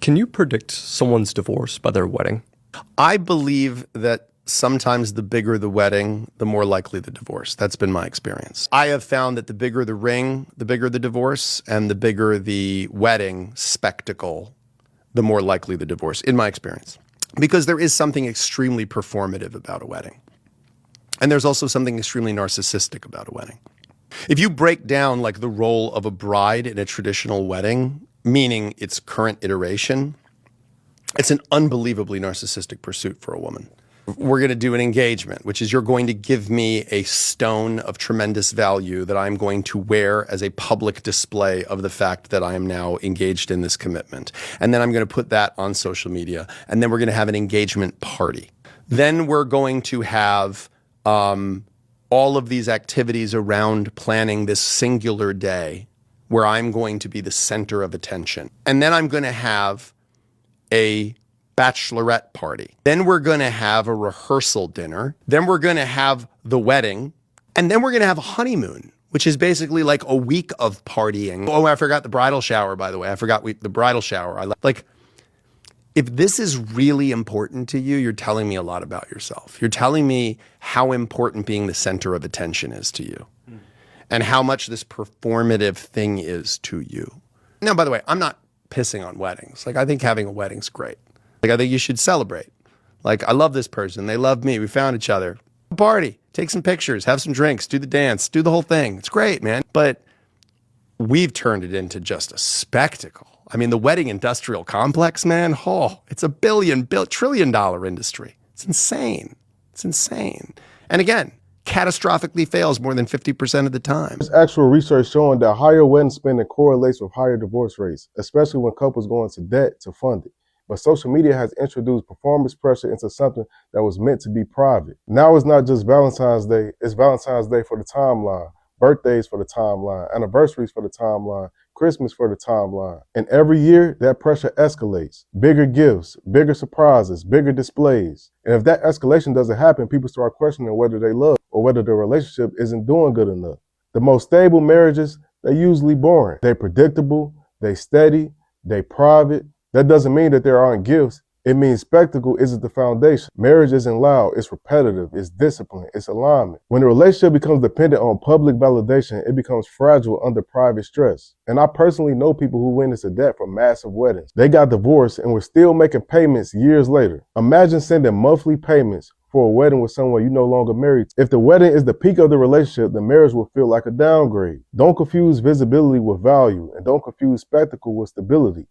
Can you predict someone's divorce by their wedding? I believe that sometimes the bigger the wedding, the more likely the divorce. That's been my experience. I have found that the bigger the ring, the bigger the divorce, and the bigger the wedding spectacle, the more likely the divorce, in my experience. Because there is something extremely performative about a wedding. And there's also something extremely narcissistic about a wedding. If you break down like the role of a bride in a traditional wedding, meaning its current iteration, it's an unbelievably narcissistic pursuit for a woman. We're going to do an engagement, which is you're going to give me a stone of tremendous value that I'm going to wear as a public display of the fact that I am now engaged in this commitment. And then I'm going to put that on social media. And then we're going to have an engagement party. Then we're going to have all of these activities around planning this singular day where I'm going to be the center of attention. And then I'm going to have a bachelorette party. Then we're going to have a rehearsal dinner. Then we're going to have the wedding. And then we're going to have a honeymoon, which is basically like a week of partying. Oh, I forgot the bridal shower, by the way. I forgot the bridal shower. If this is really important to you, you're telling me a lot about yourself. You're telling me how important being the center of attention is to you and how much this performative thing is to you. Now, by the way, I'm not pissing on weddings. I think having a wedding's great. I think you should celebrate. I love this person. They love me. We found each other. Party, take some pictures, have some drinks, do the dance, do the whole thing. It's great, man. But we've turned it into just a spectacle. I mean, the wedding industrial complex, man, it's a trillion-dollar industry. It's insane. It's insane. And again, catastrophically fails more than 50% of the time. There's actual research showing that higher wedding spending correlates with higher divorce rates, especially when couples go into debt to fund it. But social media has introduced performance pressure into something that was meant to be private. Now it's not just Valentine's Day, it's Valentine's Day for the timeline, birthdays for the timeline, anniversaries for the timeline, Christmas for the timeline. And every year, that pressure escalates. Bigger gifts, bigger surprises, bigger displays. And if that escalation doesn't happen, people start questioning whether they love or whether the relationship isn't doing good enough. The most stable marriages, they're usually boring. They're predictable, they steady, they private. That doesn't mean that there aren't gifts. It means spectacle isn't the foundation. Marriage isn't loud, it's repetitive, it's discipline, it's alignment. When a relationship becomes dependent on public validation, it becomes fragile under private stress. And I personally know people who went into debt for massive weddings. They got divorced and were still making payments years later. Imagine sending monthly payments for a wedding with someone you're no longer married to. If the wedding is the peak of the relationship, the marriage will feel like a downgrade. Don't confuse visibility with value, and don't confuse spectacle with stability.